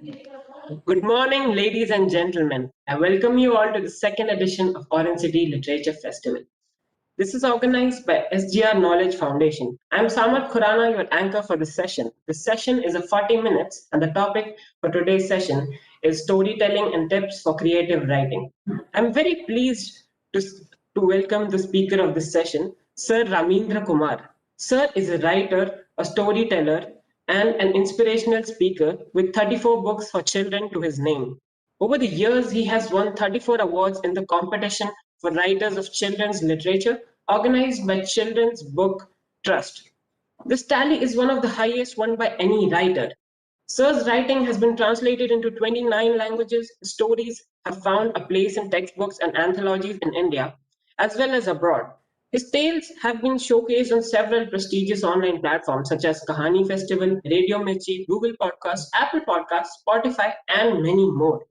Good morning, ladies and gentlemen. I welcome you all to the second edition of Orange City Literature Festival. This is organized by SGR Knowledge Foundation. I'm Samad Khurana, your anchor for this session. This session is a 40 minutes, and the topic for today's session is storytelling and tips for creative writing. I'm very pleased to, to welcome the speaker of this session, Sir Ramendra Kumar. Sir is a writer, a storyteller, and an inspirational speaker with 34 books for children to his name. Over the years, he has won 34 awards in the competition for writers of children's literature organized by Children's Book Trust. This tally is one of the highest won by any writer. Sir's writing has been translated into 29 languages. His stories have found a place in textbooks and anthologies in India, as well as abroad. His tales have been showcased on several prestigious online platforms such as Kahani Festival, Radio Mirchi, Google Podcasts, Apple Podcasts, Spotify, and many more.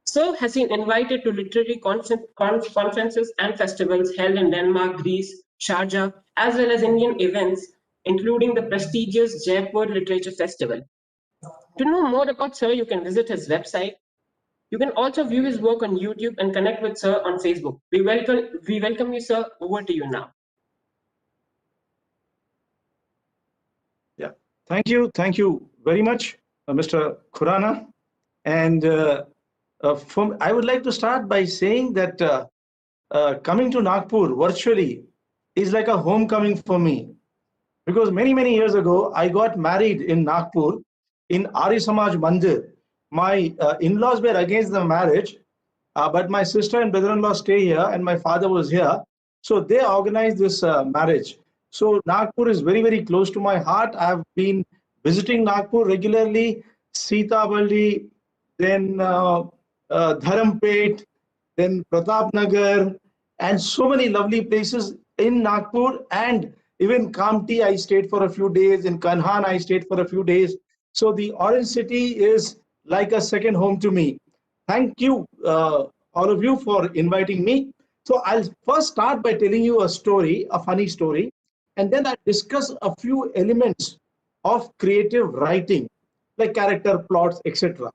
Sir has been invited to literary conferences and festivals held in Denmark, Greece, Sharjah, as well as Indian events, including the prestigious Jaipur Literature Festival. To know more about Sir, you can visit his website. You can also view his work on YouTube and connect with Sir on Facebook. We welcome you, Sir. Over to you now. Yeah, thank you very much, Mr. Khurana. And I would like to start by saying that coming to Nagpur virtually is like a homecoming for me, because many years ago I got married in Nagpur in Ari Samaj Mandir. My in-laws were against the marriage, but my sister and brother-in-law stay here, and my father was here, so they organized this marriage. So Nagpur is very close to my heart. I have been visiting Nagpur regularly, Sitaballi, then Dharampet, then Pratapnagar, and so many lovely places in Nagpur. And even Kamti, I stayed for a few days. In Kanhan, I stayed for a few days. So the Orange City is like a second home to me. Thank you, all of you, for inviting me. So I'll first start by telling you a story, a funny story, and then I'll discuss a few elements of creative writing, like character, plots, etc.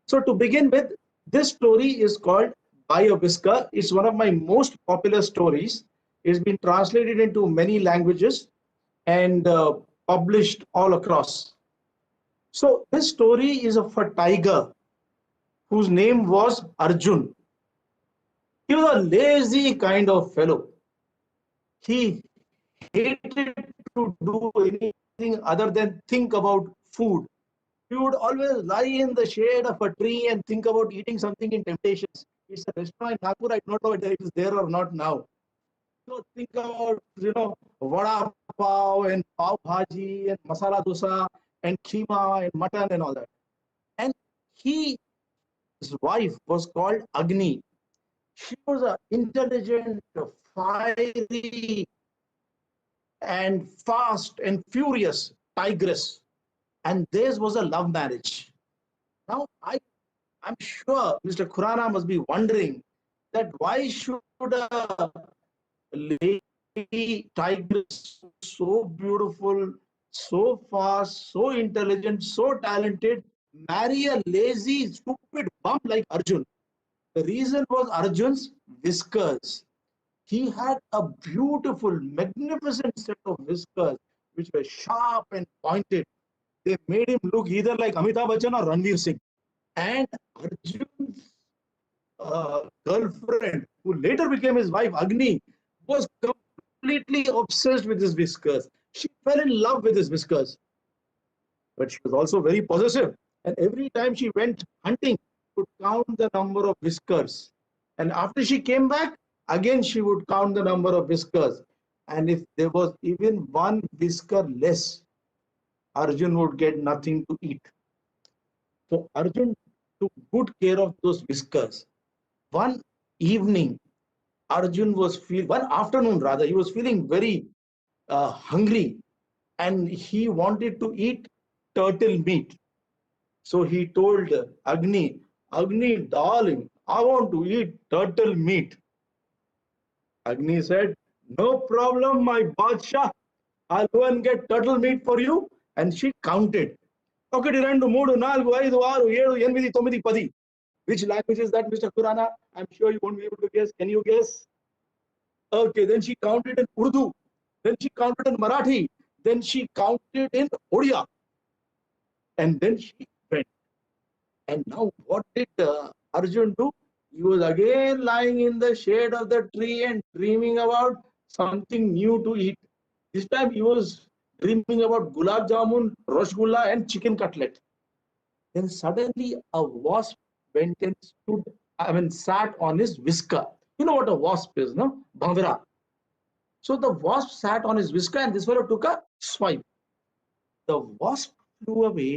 So to begin with, this story is called Buy a Whisker. It's one of my most popular stories. It's been translated into many languages and published all across. So this story is of a tiger whose name was Arjun. He was a lazy kind of fellow. He hated to do anything other than think about food. He would always lie in the shade of a tree and think about eating something in Temptations. It's a restaurant in Nagpur. I don't know whether it is there or not now. So think about, vada pav and pav bhaji and masala dosa and keema and mutton and all that. And his wife was called Agni. She was an intelligent, fiery, and fast and furious tigress. And theirs was a love marriage. Now, I'm sure Mr. Khurana must be wondering that why should a lady tigress, so beautiful, so fast, so intelligent, so talented, marry a lazy, stupid bum like Arjun? The reason was Arjun's whiskers. He had a beautiful, magnificent set of whiskers, which were sharp and pointed. They made him look either like Amitabh Bachchan or Ranveer Singh. And Arjun's girlfriend, who later became his wife, Agni, was completely obsessed with his whiskers. She fell in love with his whiskers. But she was also very possessive. And every time she went hunting, she would count the number of whiskers. And after she came back, again she would count the number of whiskers. And if there was even one whisker less, Arjun would get nothing to eat. So Arjun took good care of those whiskers. One evening, one afternoon rather, he was feeling very hungry, and he wanted to eat turtle meat. So he told Agni, Agni, darling, I want to eat turtle meat. Agni said, no problem, my Badshah. I'll go and get turtle meat for you. And she counted. ఒకటి రెండు మూడు నాలుగు ఐదు ఆరు ఏడు ఎనిమిది తొమ్మిది పది. Which language is that, Mr. Khurana? I'm sure you won't be able to guess. Can you guess? Okay, then she counted in Urdu. Then she counted in Marathi. Then she counted in Odia. And then she went. And now what did Arjun do? He was again lying in the shade of the tree and dreaming about something new to eat. This time he was dreaming about gulab jamun, rasgulla and chicken cutlet. Then suddenly a wasp went and sat on his whisker. You know what a wasp is, no? Bhangra. So the wasp sat on his whisker and this fellow took a swipe. The wasp flew away,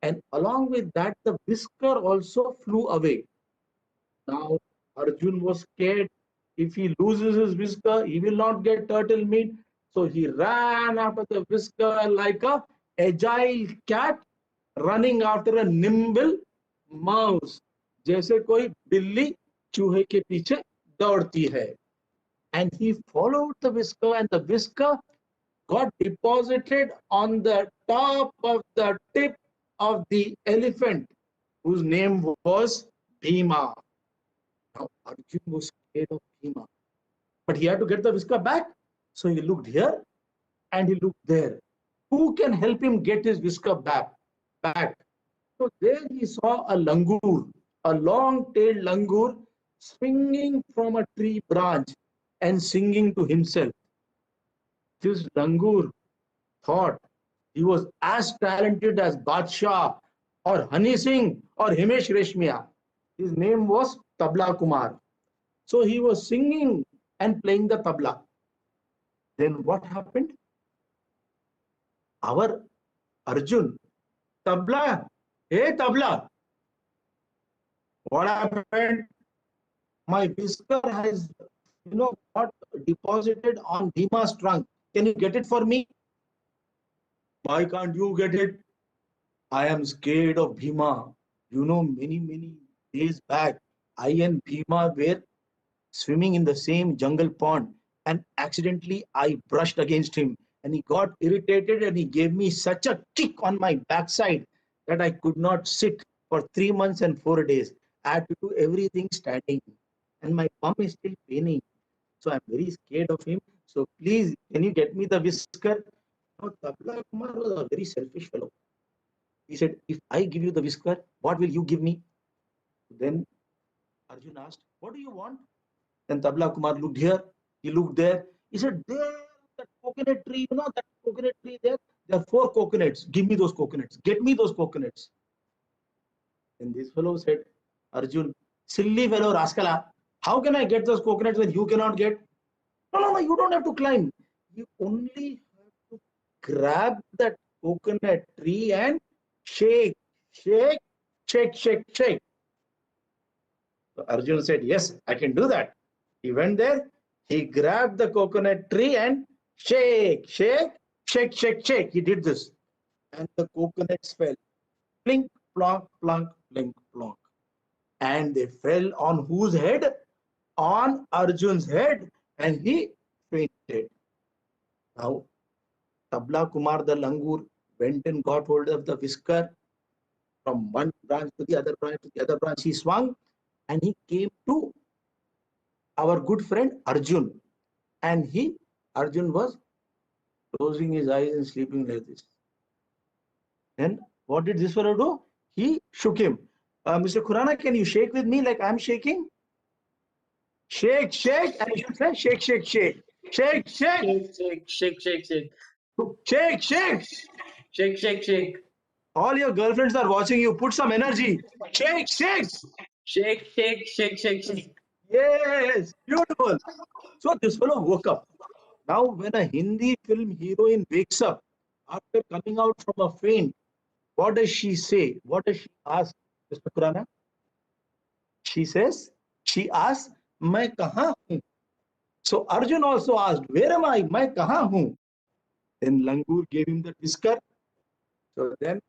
and along with that, the whisker also flew away. Now Arjun was scared. If he loses his whisker, he will not get turtle meat. So he ran after the whisker like a agile cat running after a nimble mouse. जैसे कोई बिल्ली चूहे के पीछे दौड़ती है. And he followed the whisker, and the whisker got deposited on the top of the tip of the elephant, whose name was Bhima. Now Arjun was scared of Bhima, but he had to get the whisker back. So he looked here and he looked there. Who can help him get his whisker back? So there he saw a langur, a long-tailed langur, swinging from a tree branch and singing to himself. This langur thought he was as talented as Badshah or Honey Singh or Himesh Reshmiya. His name was Tabla Kumar. So he was singing and playing the tabla. Then what happened? Our Arjun, tabla, hey tabla, what happened? My whisker has, got deposited on Bhima's trunk. Can you get it for me? Why can't you get it? I am scared of Bhima. Many days back, I and Bhima were swimming in the same jungle pond, and accidentally I brushed against him, and he got irritated and he gave me such a kick on my backside that I could not sit for 3 months and 4 days. I had to do everything standing, and my bum is still paining. So I'm very scared of him. So please, can you get me the whisker? Now, Tabla Kumar was a very selfish fellow. He said, if I give you the whisker, what will you give me? Then Arjun asked, what do you want? Then Tabla Kumar looked here, he looked there. He said, there, that coconut tree, that coconut tree there are 4 coconuts. Give me those coconuts. Get me those coconuts. And this fellow said, Arjun, silly fellow, rascala, how can I get those coconuts when you cannot get? No, you don't have to climb. You only have to grab that coconut tree and shake. So Arjun said, yes, I can do that. He went there, he grabbed the coconut tree and shake. He did this. And the coconuts fell. Plink, plonk, plonk, plink, plonk. And they fell on whose head? On Arjun's head, and he fainted. Now, Tabla Kumar the langur went and got hold of the whisker. From one branch to the other branch to the other branch, he swung, and he came to our good friend Arjun. And Arjun was closing his eyes and sleeping like this. Then what did this fellow do? He shook him. Mr. Khurana, can you shake with me like I'm shaking? Shake, and you should say shake. Shake. Shake. All your girlfriends are watching you. Put some energy. Shake. Yes, beautiful. So this fellow woke up. Now, when a Hindi film heroine wakes up after coming out from a faint, what does she say? What does she ask, Mr. Khurana? She asks, मैं कहाँ हूँ? So Arjun also asked, where am I? मैं कहाँ हूँ? Then Langur gave him the whisker. So then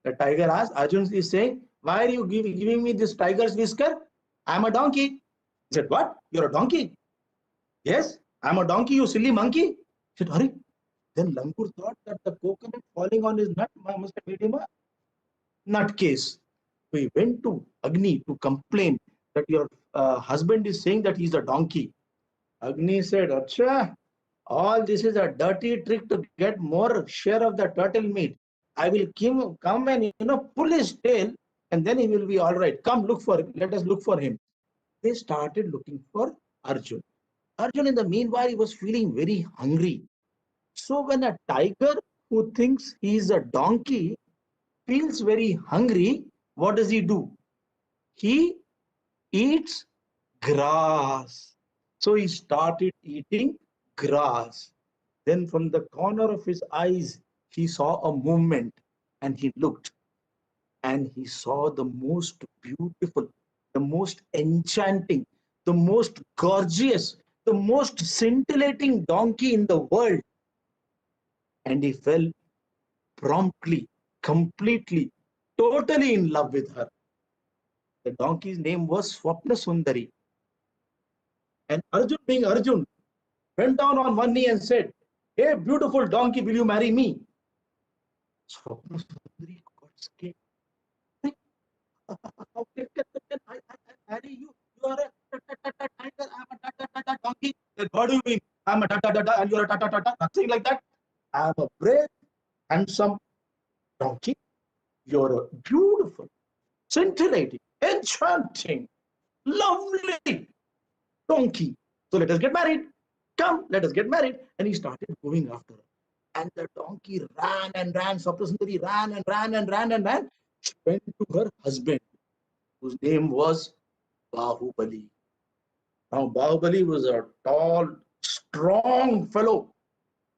the tiger asked, Arjun is saying, why are you giving me this tiger's whisker? I'm a donkey. He said, what? You're a donkey? Yes, I'm a donkey, you silly monkey. He said, hurry. Then Langur thought that the coconut falling on his nut must have made him a nutcase. So he went to Agni to complain that your husband is saying that he's a donkey. Agni said, Acha, all this is a dirty trick to get more share of the turtle meat. I will come and pull his tail, and then he will be all right. Come look for him. Let us look for him. They started looking for Arjun. Arjun, in the meanwhile, he was feeling very hungry. So when a tiger who thinks he is a donkey feels very hungry, what does he do? He eats grass. So he started eating grass. Then from the corner of his eyes, he saw a movement and he looked and he saw the most beautiful, the most enchanting, the most gorgeous, the most scintillating donkey in the world. And he fell promptly, completely, totally in love with her. The donkey's name was Swapna Sundari. And Arjun, being Arjun, went down on one knee and said, Hey, beautiful donkey, will you marry me? Swapna Sundari got scared. How can I marry you? You are a tiger, I'm a donkey. What do you mean? I'm a and you're a nothing like that. I'm a brave, handsome donkey. You're a beautiful, scintillating, enchanting, lovely donkey. So let us get married. Come, let us get married. And he started going after her. And the donkey ran and ran. Saptasundari ran and ran and ran and ran. She went to her husband, whose name was Bahubali. Now, Bahubali was a tall, strong fellow.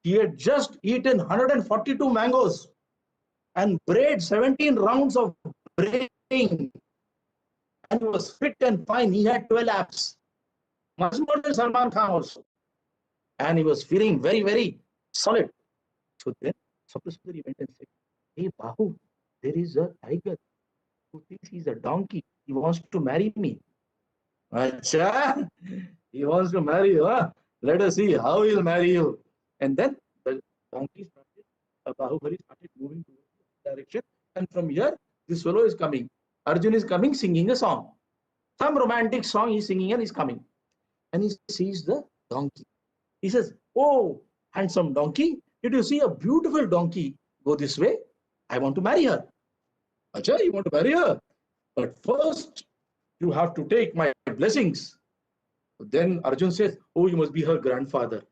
He had just eaten 142 mangoes and brayed 17 rounds of braying. And he was fit and fine. He had 12 abs, much more than Salman Khan also. And he was feeling very, very solid. So then Saptasundari went and said, Hey Bahu, there is a tiger who thinks he's a donkey. He wants to marry me. Acha, he wants to marry you, huh? Let us see how he'll marry you. And then the donkey started, Bahubali started moving towards the direction. And from here, this fellow is coming. Arjun is coming singing a song. Some romantic song he's singing and he's coming. And he sees the donkey. He says, Oh, handsome donkey, did you see a beautiful donkey go this way? I want to marry her. Acha, you want to marry her? But first, you have to take my blessings. Then Arjun says, Oh, you must be her grandfather.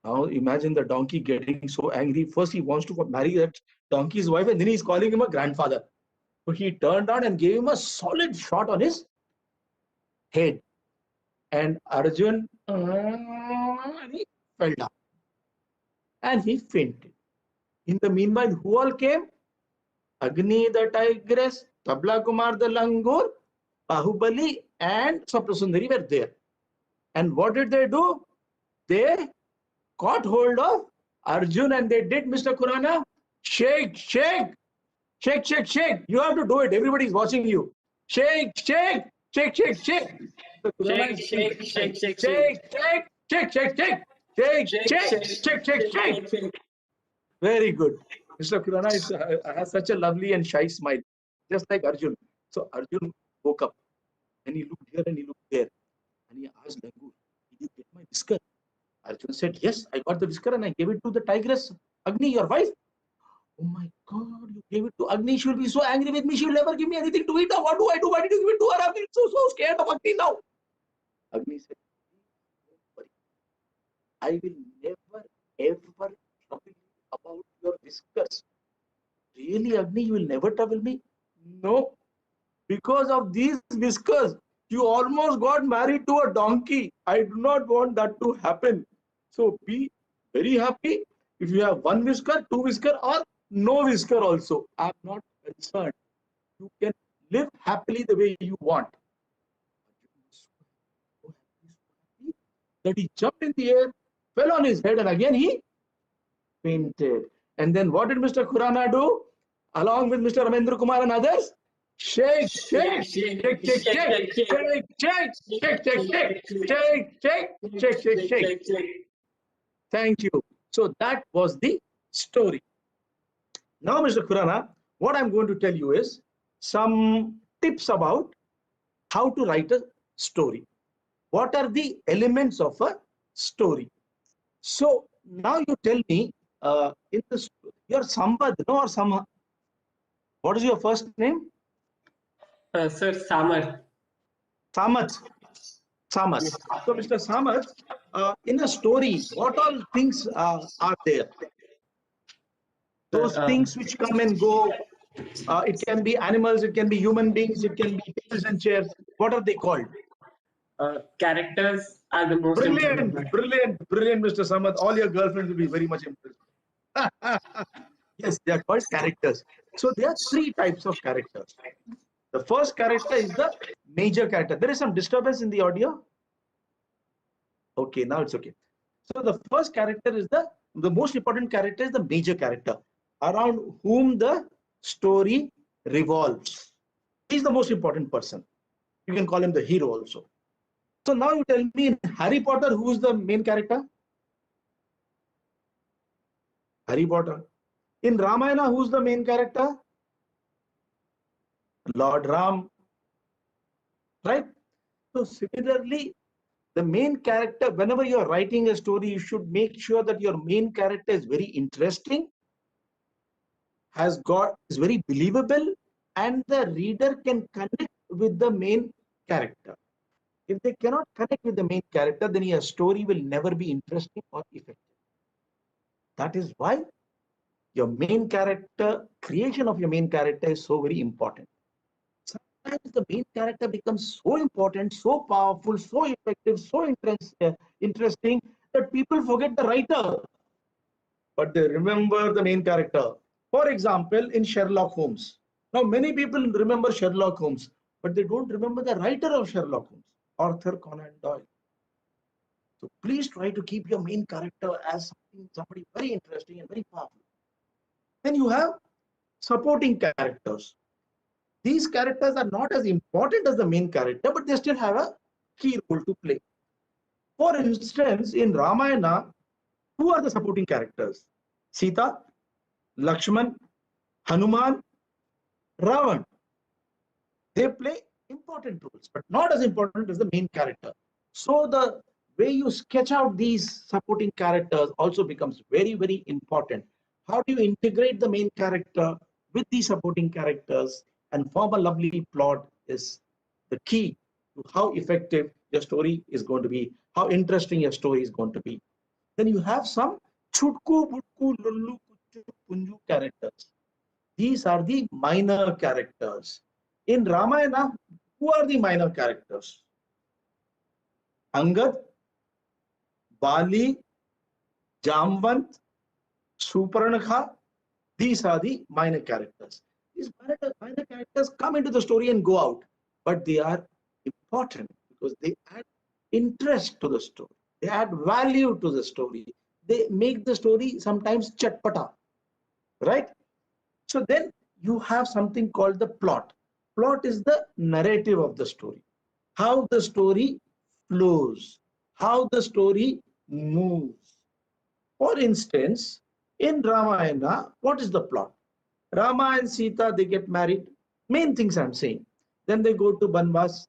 Now imagine the donkey getting so angry. First, he wants to marry that donkey's wife, and then he's calling him a grandfather. So he turned on and gave him a solid shot on his head. And Arjun and he fell down and he fainted. In the meanwhile, who all came? Agni the tigress, Tabla Kumar the langur, Bahubali, and Saptasundari were there. And what did they do? They caught hold of Arjun and they did, Mr. Khurana, shake, shake, shake, shake, shake. You have to do it. Everybody is watching you. Shake, shake, shake, shake, shake. Mr. Khurana Shake, is doing shake, very shake, fine. shake, shake. Shake, shake, shake, shake, shake, shake, Shake, shake, shake, shake, shake, shake, shake. shake, shake. Very good. Mr. Khurana has such a lovely and shy smile, just like Arjun. So Arjun woke up and he looked here and he looked there. And he asked Langur, Did you get my whisker? Arjun said, Yes, I got the whisker and I gave it to the tigress, Agni, your wife. Oh my God, you gave it to Agni. She will be so angry with me. She will never give me anything to eat. Now, what do I do? Why did you give it to her? I'm so scared of Agni now. Agni said, Don't worry. I will never, ever trouble you about your whiskers. Really, Agni, you will never trouble me? No. Because of these whiskers, you almost got married to a donkey. I do not want that to happen. So be very happy if you have one whisker, two whisker, or no whisker also. I'm not concerned. You can live happily the way you want. So happy that he jumped in the air, fell on his head, and again he fainted. And then what did Mr. Khurana do? Along with Mr. Ramendra Kumar and others? Shake, Shake, shake, shake, shake, shake, shake, shake, shake, shake. shake, shake, Shake, shake, shake, shake, shake, shake, shake. shake, shake, shake, shake, Shake, shake. shake, shake. Thank you. So that was the story. Now, Mr. Khurana, what I'm going to tell you is some tips about how to write a story. What are the elements of a story? So now you tell me, in this, your Sambad, no, or Samha, what is your first name? Sir Samar. Samath. Samath. So, Mr. Samath, in a story, what all things are there? Sir, Those things which come and go. It can be animals, it can be human beings, it can be tables and chairs. What are they called? characters are the most important Brilliant, part. brilliant, brilliant, Mr. Samath. All your girlfriends will be very much impressed. Yes, they are called characters. So there are three types of characters. The first character is the major character. There is some disturbance in the audio. Okay, now it's okay. So the first character is the most important character is the major character around whom the story revolves. He's the most important person. You can call him the hero also. So now you tell me in Harry Potter, who's the main character? Harry Potter. In Ramayana, who's the main character? Lord Ram, right? So similarly, the main character, whenever you're writing a story, you should make sure that your main character is very interesting, is very believable, and the reader can connect with the main character. If they cannot connect with the main character, then your story will never be interesting or effective. That is why your main character, creation of your main character is so very important. Sometimes the main character becomes so important, so powerful, so effective, so interesting that people forget the writer, but they remember the main character. For example, in Sherlock Holmes. Now, many people remember Sherlock Holmes, but they don't remember the writer of Sherlock Holmes, Arthur Conan Doyle. So please try to keep your main character as somebody very interesting and very powerful. Then you have supporting characters. These characters are not as important as the main character, but they still have a key role to play. For instance, in Ramayana, who are the supporting characters? Sita, Lakshman, Hanuman, Ravan. They play important roles, but not as important as the main character. So the way you sketch out these supporting characters also becomes very, very important. How do you integrate the main character with the supporting characters and form a lovely plot is the key to how effective your story is going to be, how interesting your story is going to be. Then you have some chutku, butku, lullu, kuchu, punju characters. These are the minor characters. In Ramayana, who are the minor characters? Angad, Bali, Jamvant, Suparnakha. These are the minor characters. These minor characters come into the story and go out, but they are important because they add interest to the story. They add value to the story. They make the story sometimes chatpata, right? So then you have something called the plot. Plot is the narrative of the story, how the story flows, how the story moves. For instance, in Ramayana, what is the plot? Rama and Sita, they get married. Main things I'm saying. Then they go to Banvas.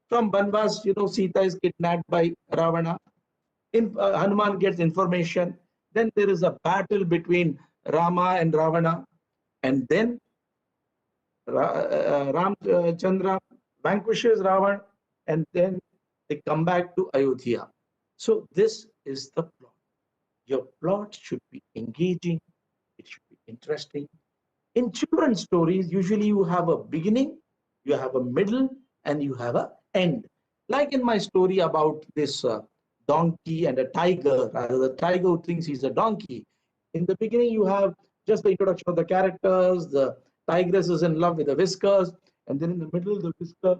From Banvas, Sita is kidnapped by Ravana. Hanuman gets information. Then there is a battle between Rama and Ravana. And then Ramchandra vanquishes Ravan, and then they come back to Ayodhya. So this is the plot. Your plot should be engaging, it should be interesting. In children's stories, usually you have a beginning, you have a middle, and you have an end. Like in my story about this donkey and a tiger, rather the tiger who thinks he's a donkey. In the beginning, you have just the introduction of the characters, the tigress is in love with the whiskers, and then in the middle, the whisker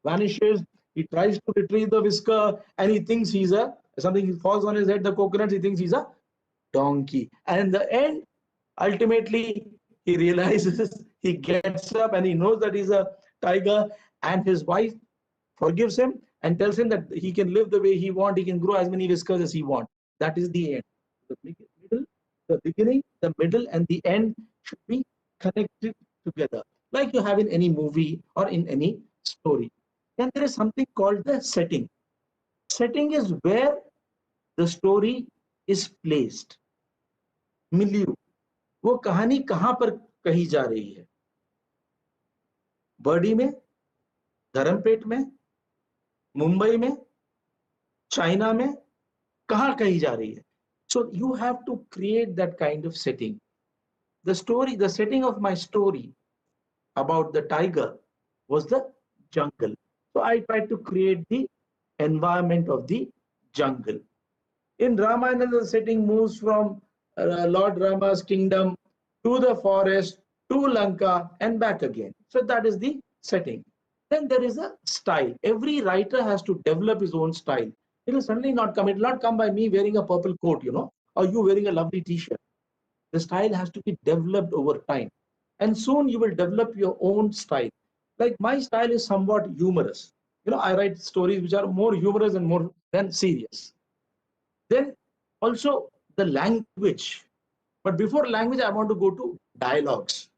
vanishes. He tries to retrieve the whisker, and he thinks he's a something falls on his head, the coconut, he thinks he's a donkey. And in the end, ultimately, he realizes, he gets up and he knows that he's a tiger, and his wife forgives him and tells him that he can live the way he wants, he can grow as many whiskers as he wants. That is the end. The middle, the beginning, the middle, and the end should be connected together, like you have in any movie or in any story. Then there is something called the setting. Setting is where the story is placed. milieu, वो कहानी कहां पर कही जा रही है, birdie में, धर्मपेट में, मुंबई में, चाइना में, कहां कही जा रही है. So you have to create that kind of setting. The story, the setting of my story about the tiger was the jungle. So I tried to create the environment of the jungle. In Ramayana, the setting moves from Lord Rama's kingdom to the forest, to Lanka, and back again. So that is the setting. Then there is a style. Every writer has to develop his own style. It will suddenly not come. It will not come by me wearing a purple coat, or you wearing a lovely t-shirt. The style has to be developed over time. And soon you will develop your own style. Like my style is somewhat humorous. I write stories which are more humorous and more than serious. Then also the language. But before language, I want to go to dialogues.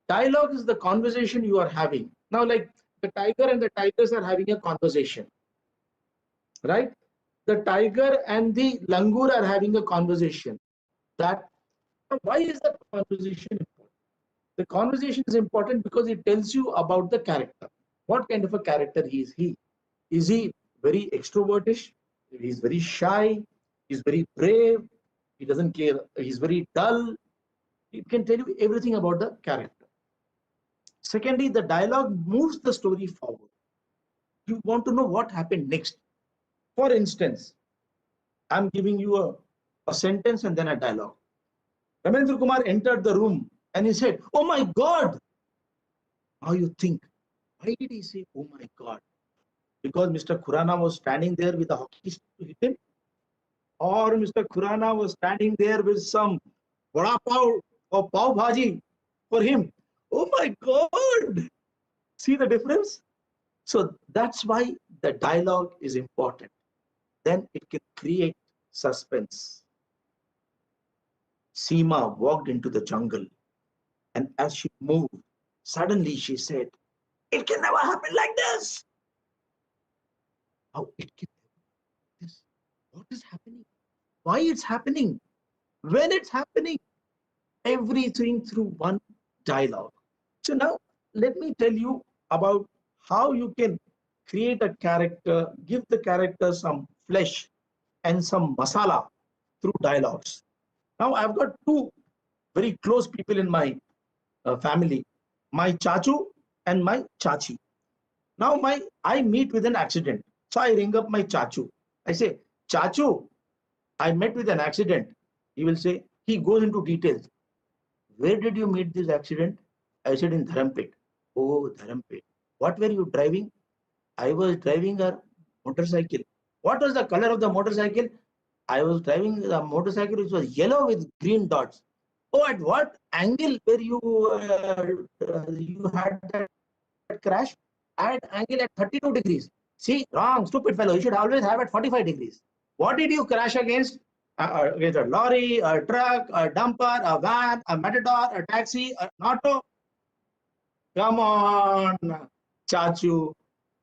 Dialogue is the conversation you are having. Now, like the tiger and the tigers are having a conversation, right? The tiger and the langur are having a conversation. That why is the conversation important? The conversation is important because it tells you about the character. What kind of a character he is? Is he very extrovertish? He's very shy. He's very brave. He doesn't care. He's very dull. It can tell you everything about the character. Secondly, the dialogue moves the story forward. You want to know what happened next. For instance, I'm giving you a sentence and then a dialogue. Ramendra Kumar entered the room and he said, "Oh my God." Now you think, why did he say, "Oh my God"? Because Mr. Khurana was standing there with a hockey stick to hit him? Or Mr. Khurana was standing there with some vada pav or pav bhaji for him? Oh my God! See the difference? So that's why the dialogue is important. Then it can create suspense. Seema walked into the jungle, and as she moved, suddenly she said, "It can never happen like this." How it can never this? What is happening? Why it's happening? When it's happening? Everything through one dialogue. So now let me tell you about how you can create a character, give the character some flesh and some masala through dialogues. Now I've got two very close people in my family, my chachu and my chachi. Now I meet with an accident. So I ring up my chachu. I say, "Chachu, I met with an accident." He will say, he goes into details. "Where did you meet this accident?" I said, "In Dharampet." "Oh, Dharampet. What were you driving?" "I was driving a motorcycle." "What was the color of the motorcycle?" "I was driving a motorcycle which was yellow with green dots." "Oh, at what angle were you had that crash?" "At angle at 32 degrees." "See, wrong, stupid fellow. You should always have at 45 degrees. What did you crash against?" Against a lorry, a truck, a dumper, a van, a matador, a taxi, an auto." "Come on, Chachu.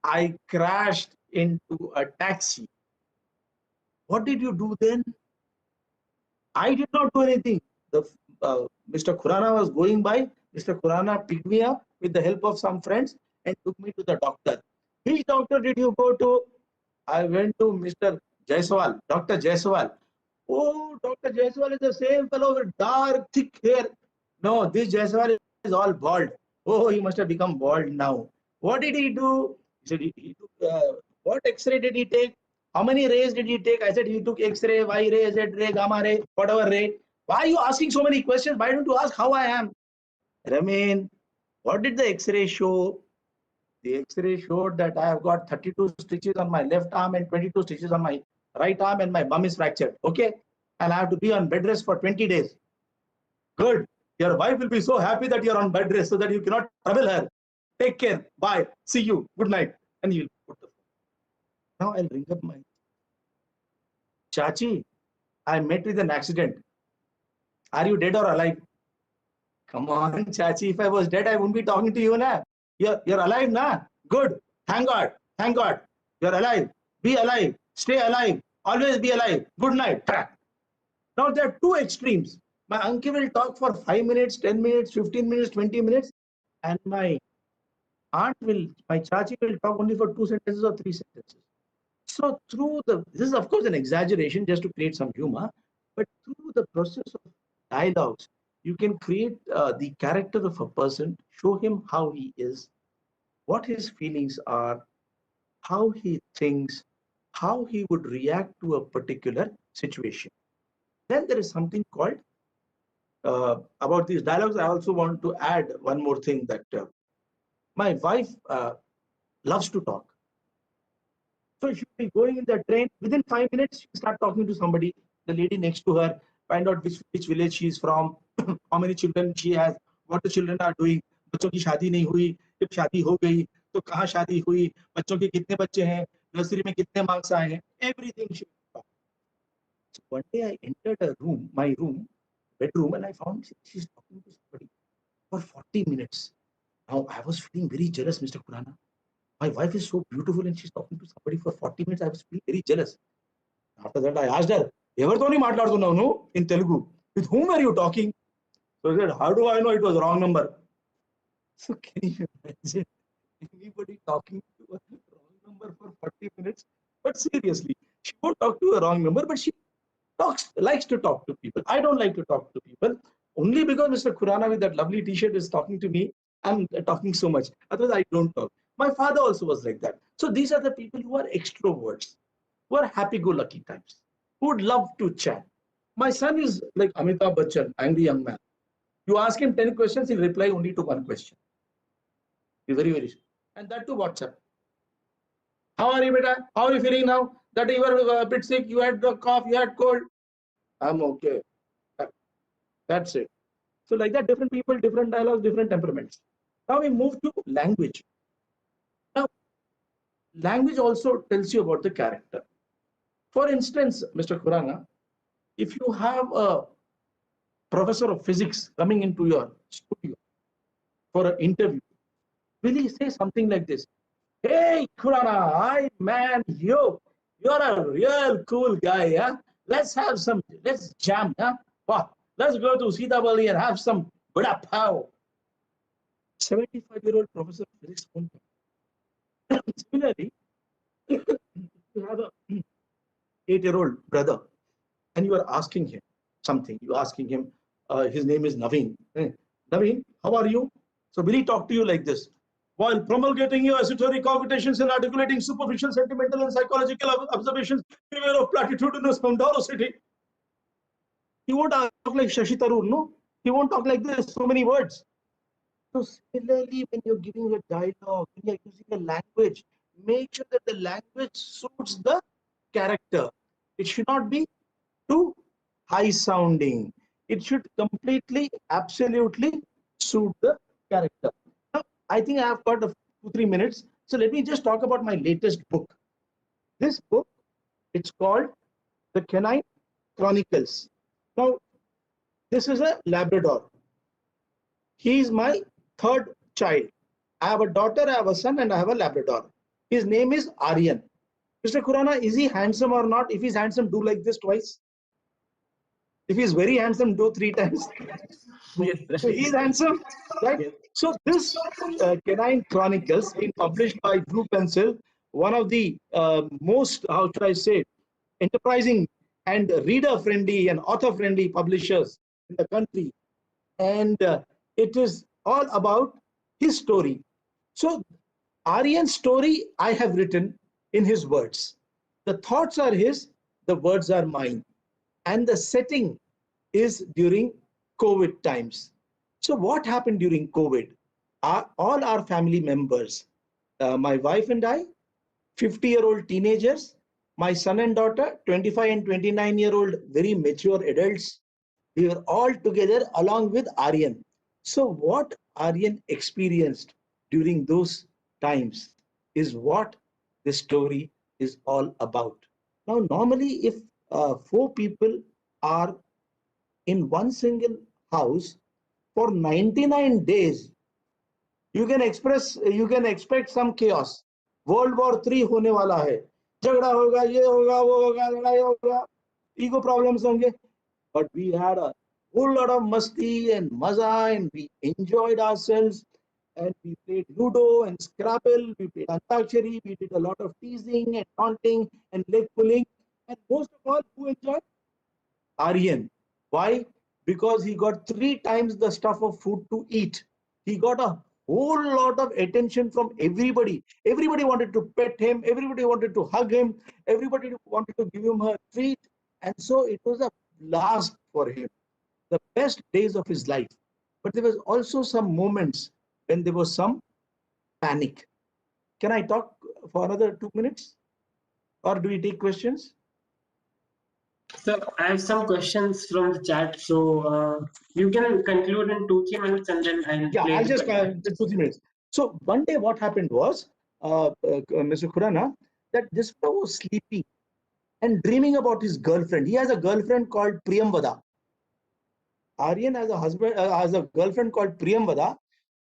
I crashed into a taxi." "What did you do then?" "I did not do anything. The Mr. Khurana was going by. Mr. Khurana picked me up with the help of some friends and took me to the doctor." "Which doctor did you go to?" "I went to Mr. Jaiswal, Dr. Jaiswal." "Oh, Dr. Jaiswal is the same fellow with dark, thick hair." "No, this Jaiswal is all bald." "Oh, he must have become bald now." "What did he do?" He said, he took, what X-ray did he take? How many rays did he take?" I said, "He took X-ray, Y ray, Z ray, gamma ray, whatever ray." "Why are you asking so many questions? Why don't you ask how I am?" "Ramin, what did the X-ray show?" "The X-ray showed that I have got 32 stitches on my left arm and 22 stitches on my right arm and my bum is fractured. Okay. And I have to be on bed rest for 20 days. "Good. Your wife will be so happy that you're on bed rest so that you cannot trouble her. Take care. Bye. See you. Good night." And you'll put the phone. Now I'll ring up my Chachi. I met with an accident. Are you dead or alive? Come on, Chachi, if I was dead, I wouldn't be talking to you, na. You're alive, na? Good. Thank God. Thank God. You're alive. Be alive. Stay alive. Always be alive. Good night. Now there are two extremes. My uncle will talk for 5 minutes, 10 minutes, 15 minutes, 20 minutes, and my chachi will talk only for two sentences or three sentences. So this is of course an exaggeration just to create some humor, but through the process of dialogues, you can create the character of a person, show him how he is, what his feelings are, how he thinks, how he would react to a particular situation. Then there is something called about these dialogues. I also want to add one more thing that my wife loves to talk. So she'll be going in the train. Within 5 minutes, she'll start talking to somebody, the lady next to her, find out which village she's from, how many children she has, what the children are doing. बच्चों की शादी नहीं हुई, जब शादी हो गई तो कहाँ शादी हुई, बच्चों के कितने बच्चे हैं, नर्सरी में कितने मार्क्स आए हैं, everything she talks. So one day I entered my bedroom, and I found she's talking to somebody for 40 minutes. Now I was feeling very jealous, Mr. Kurana. My wife is so beautiful and she's talking to somebody for 40 minutes. I was feeling very jealous. After that, I asked her, "Evertoni maatladutunnavu nu in Telugu. With whom are you talking?" So I said, "How do I know it was wrong number?" So can you imagine anybody talking to a wrong number for 40 minutes? But seriously, she won't talk to a wrong number, but she likes to talk to people. I don't like to talk to people. Only because Mr. Kurana with that lovely t-shirt is talking to me, I'm talking so much. Otherwise, I don't talk. My father also was like that. So these are the people who are extroverts, who are happy-go-lucky types, who would love to chat. My son is like Amitabh Bachchan, angry young man. You ask him 10 questions, he'll reply only to one question. He's very, very, and that to WhatsApp. How are you, beta? How are you feeling now? That you were a bit sick, you had a cough, you had cold. I'm okay. That's it. So like that, different people, different dialogues, different temperaments. Now we move to language. Now, language also tells you about the character. For instance, Mr. Khurana, if you have a professor of physics coming into your studio for an interview, will he say something like this? Hey, Khurana, you're a real cool guy, yeah? Let's jam, yeah? Wow, let's go to Sitapalli and have some vada pav. 75-year-old professor of physics won't come. Similarly, you have a 8-year-old brother and you are asking him something. You're asking him, his name is Naveen. Hey, Naveen, how are you? So will he talk to you like this? While promulgating your esoteric cogitations and articulating superficial, sentimental, and psychological observations, beware of platitudinous ponderosity. He won't talk like Shashi Tharoor, no? He won't talk like this, so many words. So similarly, when you're giving a dialogue, when you're using a language, make sure that the language suits the character. It should not be too high sounding. It should completely, absolutely suit the character. Now, I think I have got 2-3 minutes. So let me just talk about my latest book. This book, it's called The Canine Chronicles. Now, this is a Labrador. He is my third child. I have a daughter, I have a son, and I have a Labrador. His name is Aryan. Mr. Khurana, is he handsome or not? If he's handsome, do like this twice. If he's very handsome, do 3 times. Yes, So he's handsome, right? yes. So this Canine Chronicles, being published by Blue Pencil, one of the most, how should I say, enterprising and reader-friendly and author-friendly publishers in the country. And it is all about his story. So Aryan's story I have written in his words. The thoughts are his, the words are mine. And the setting is during COVID times. So what happened during COVID? All our family members, my wife and I, 50-year-old teenagers, my son and daughter, 25 and 29-year-old very mature adults, we were all together along with Aryan. So what Aryan experienced during those times is what this story is all about. Now, normally, if 4 people are in one single house, for 99 days, you can expect some chaos. World War III होने वाला है, झगड़ा होगा, ये होगा, वो होगा, लड़ाई होगा, ego problems होंगे. But we had a whole lot of masti and maza, and we enjoyed ourselves. And we played Ludo and Scrabble. We played Antakshari. We did a lot of teasing and taunting and leg pulling. And most of all, who enjoyed? Aryan. Why? Because he got 3 times the stuff of food to eat. He got a whole lot of attention from everybody. Everybody wanted to pet him. Everybody wanted to hug him. Everybody wanted to give him a treat. And so it was a blast for him. The best days of his life. But there was also some moments when there was some panic. Can I talk for another 2 minutes? Or do we take questions? So I have some questions from the chat. So you can conclude in 2 3 minutes, and then I'll Yeah, play I'll the just question. 2 3 minutes. So one day, what happened was, Mr. Khurana, that this fellow was sleeping and dreaming about his girlfriend. He has a girlfriend called Priyamvada. Aryan has a girlfriend called Priyamvada.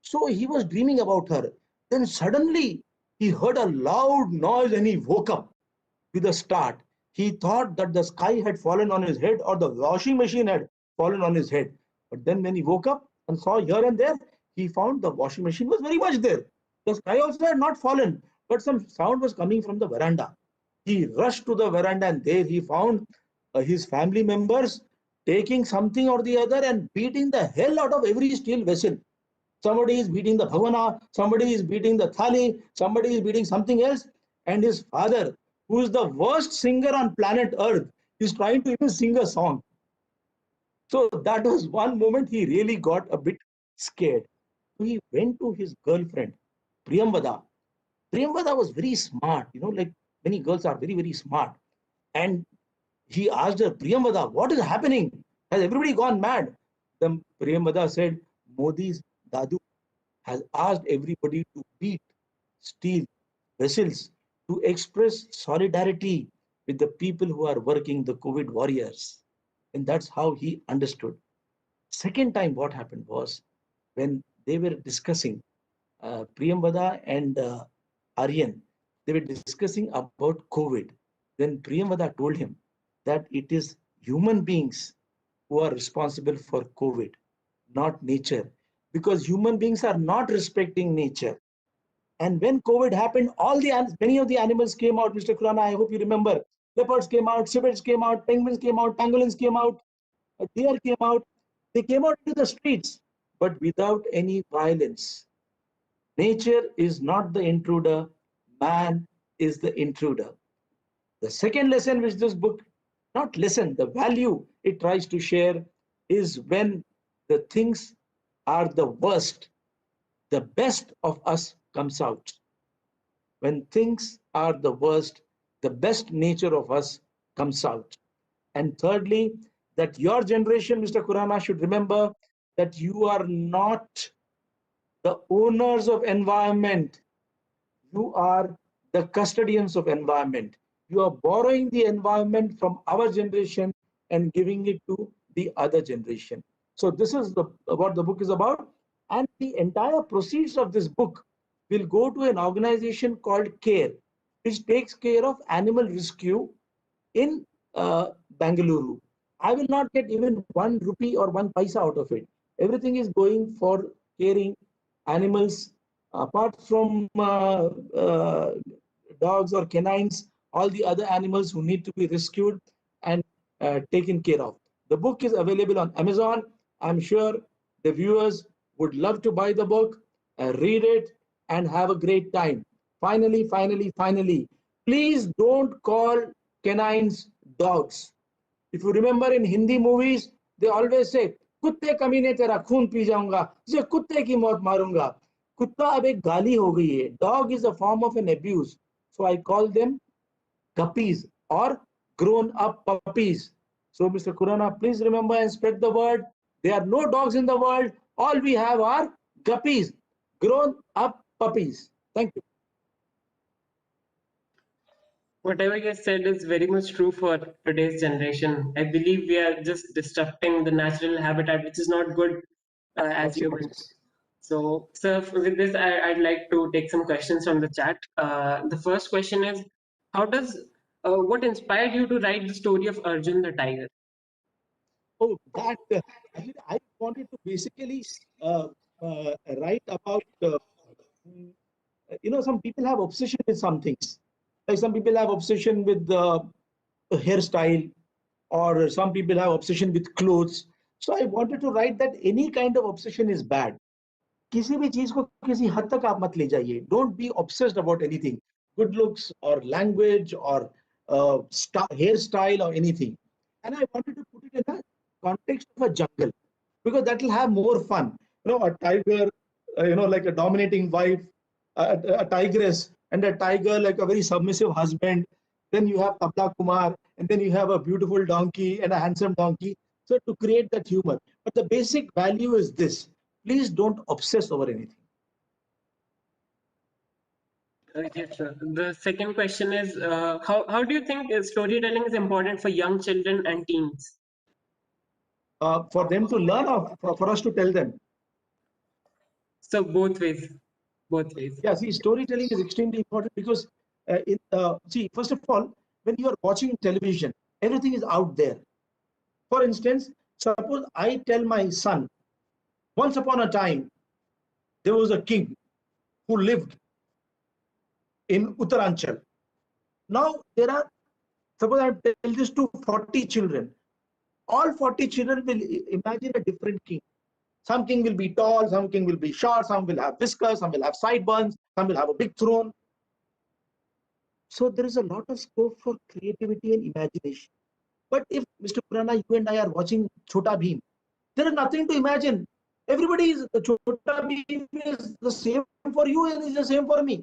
So he was dreaming about her. Then suddenly he heard a loud noise and he woke up with a start. He thought that the sky had fallen on his head or the washing machine had fallen on his head. But then when he woke up and saw here and there, he found the washing machine was very much there. The sky also had not fallen, but some sound was coming from the veranda. He rushed to the veranda and there he found his family members taking something or the other and beating the hell out of every steel vessel. Somebody is beating the bhavana, somebody is beating the thali, somebody is beating something else, and his father, who is the worst singer on planet Earth, is trying to even sing a song. So that was one moment he really got a bit scared. So he went to his girlfriend, Priyamvada. Priyamvada was very smart, like many girls are very, very smart. And he asked her, Priyamvada, what is happening? Has everybody gone mad? Then Priyamvada said, Modi's Dadu has asked everybody to beat steel vessels to express solidarity with the people who are working, the COVID warriors. And that's how he understood. Second time, what happened was when they were discussing, Priyamvada and Aryan, they were discussing about COVID. Then Priyamvada told him that it is human beings who are responsible for COVID, not nature, because human beings are not respecting nature. And when COVID happened, many of the animals came out, Mr. Khurana, I hope you remember. Leopards came out, civets came out, penguins came out, pangolins came out, a deer came out. They came out into the streets, but without any violence. Nature is not the intruder, man is the intruder. The second lesson which this book, not lesson, the value it tries to share is when the things are the worst, the best of us comes out. When things are the worst, the best nature of us comes out. And thirdly, that your generation, Mr. Khurana, should remember that you are not the owners of environment. You are the custodians of environment. You are borrowing the environment from our generation and giving it to the other generation. So this is what the book is about. And the entire proceeds of this book will go to an organization called CARE, which takes care of animal rescue in Bangalore. I will not get even 1 rupee or 1 paisa out of it. Everything is going for caring animals, apart from dogs or canines, all the other animals who need to be rescued and taken care of. The book is available on Amazon. I'm sure the viewers would love to buy the book, read it, and have a great time. Finally, please don't call canines dogs. If you remember in Hindi movies, they always say, कुत्ते कमीने तेरा खून P जाऊंगा, तुझे कुत्ते की मौत मारूंगा. कुत्ता अब एक गाली हो गई है. Dog is a form of an abuse. So I call them guppies or grown up puppies. So Mr. Khurana, please remember and spread the word. There are no dogs in the world. All we have are guppies, grown up puppies. Thank you. Whatever you said is very much true for today's generation. I believe we are just disrupting the natural habitat, which is not good. as you mentioned. So, sir, with this, I'd like to take some questions from the chat. The first question is, how does what inspired you to write the story of Arjun the tiger? Oh, that actually, I wanted to basically write about. Mm, some people have obsession with some things. Like some people have obsession with the hairstyle, or some people have obsession with clothes. So I wanted to write that any kind of obsession is bad. किसी भी चीज को किसी हद तक आप मत ले जाइए. Don't be obsessed about anything, good looks or language or hairstyle or anything. And I wanted to put it in the context of a jungle, because that will have more fun. A tiger, like a dominating wife, a tigress, and a tiger like a very submissive husband. Then you have Tabla Kumar, and then you have a beautiful donkey and a handsome donkey. So to create that humor. But the basic value is this: please don't obsess over anything. Yes, sir. The second question is, how do you think storytelling is important for young children and teens? For them to learn, or for us to tell them? So both ways, both ways. Yeah, see, storytelling is extremely important because, see, first of all, when you are watching television, everything is out there. For instance, suppose I tell my son, once upon a time, there was a king who lived in Uttaranchal. Now, suppose I tell this to 40 children. All 40 children will imagine a different king. Some king will be tall, some king will be short, some will have whiskers, some will have sideburns, some will have a big throne. So there is a lot of scope for creativity and imagination. But if Mr. Purana, you and I are watching Chota Bheem, there is nothing to imagine. Everybody is Chota Bheem is the same for you and is the same for me.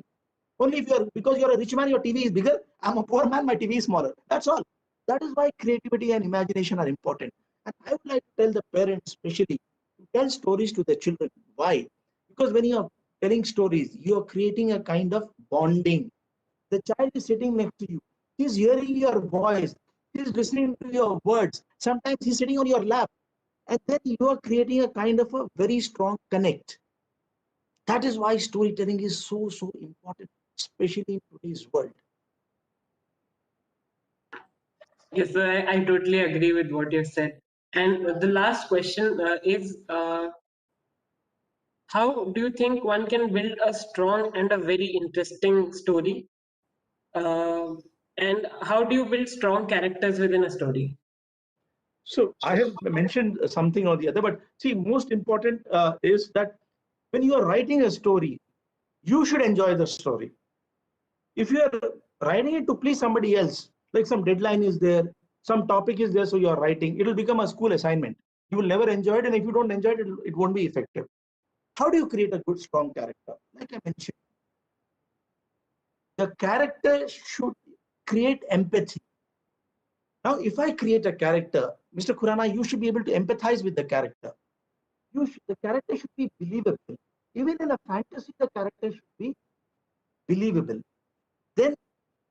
Only if because you're a rich man, your TV is bigger. I'm a poor man, my TV is smaller. That's all. That is why creativity and imagination are important. And I would like to tell the parents, especially, to tell stories to their children. Why? Because when you are telling stories, you are creating a kind of bonding. The child is sitting next to you. He's hearing your voice. He's listening to your words. Sometimes he's sitting on your lap. And then you are creating a kind of a very strong connect. That is why storytelling is so, so important, especially in today's world. Yes, sir, I totally agree with what you said. And the last question is, how do you think one can build a strong and a very interesting story? Uh, and how do you build strong characters within a story? So I have mentioned something or the other, but see, most important is that when you are writing a story, you should enjoy the story. If you are writing it to please somebody else, like some deadline is there, some topic is there, so you are writing, it will become a school assignment. You will never enjoy it, and if you don't enjoy it, it won't be effective. How do you create a good, strong character? Like I mentioned, the character should create empathy. Now, if I create a character, Mr. Khurana, you should be able to empathize with the character. The character should be believable. Even in a fantasy, the character should be believable. Then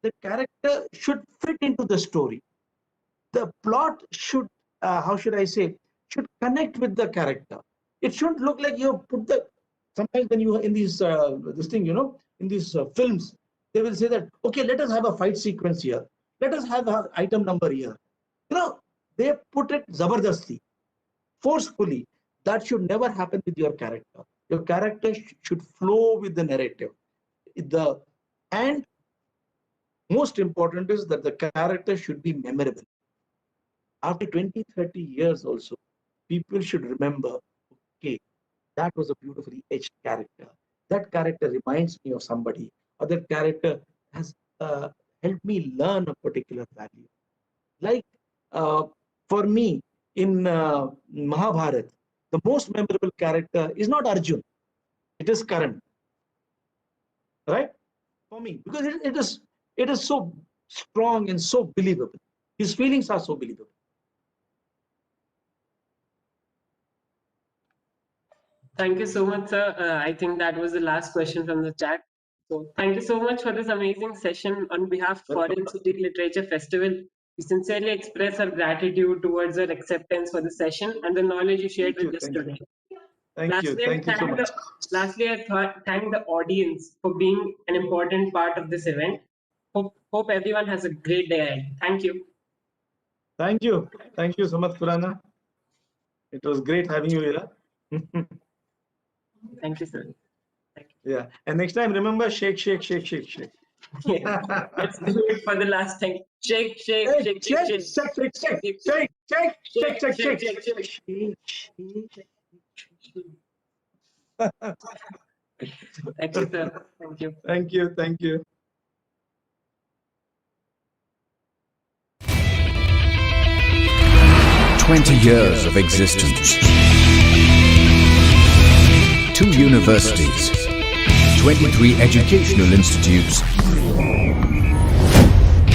the character should fit into the story. The plot should, how should I say, should connect with the character. It shouldn't look like you put the. Sometimes when you in these this thing, in these films, they will say that, okay, let us have a fight sequence here. Let us have an item number here. They put it zabardasti, forcefully. That should never happen with your character. Your character should flow with the narrative. And most important is that the character should be memorable. After 20, 30 years also, people should remember, okay, that was a beautifully etched character. That character reminds me of somebody, or that character has helped me learn a particular value. Like for me, in Mahabharata, the most memorable character is not Arjun, it is Karan, right? For me, because it is so strong and so believable. His feelings are so believable. Thank you so much, sir. I think that was the last question from the chat. So thank you so much for this amazing session. On behalf of Welcome. Foreign City Literature Festival, we sincerely express our gratitude towards your acceptance for the session and the knowledge you shared Thank with you. us Thank you. today. Thank you. Thank you so much. Lastly, I thank the audience for being an important part of this event. Hope everyone has a great day ahead. Thank you. Thank you. Thank you, Samat Khurana. It was great having you here. Thank you, sir. Yeah. And next time, remember, shake, shake, shake, shake, shake. Yeah. Let's do it for the last time. Shake, shake, shake, shake, shake, shake, shake, shake, shake, shake, shake, shake, shake, shake. Thank you, sir. Thank you. Thank you. Thank you. 20 years of existence. 2 universities. 23 educational institutes.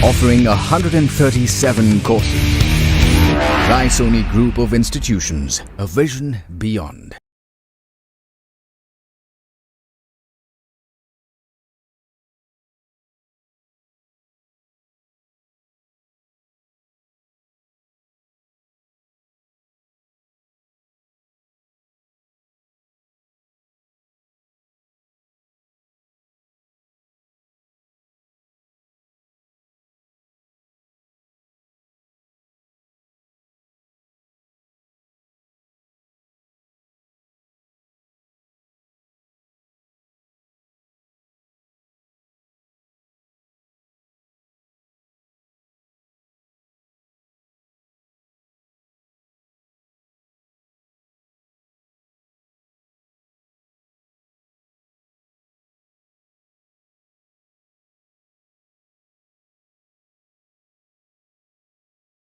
Offering 137 courses. Raisoni Group of Institutions. A vision beyond.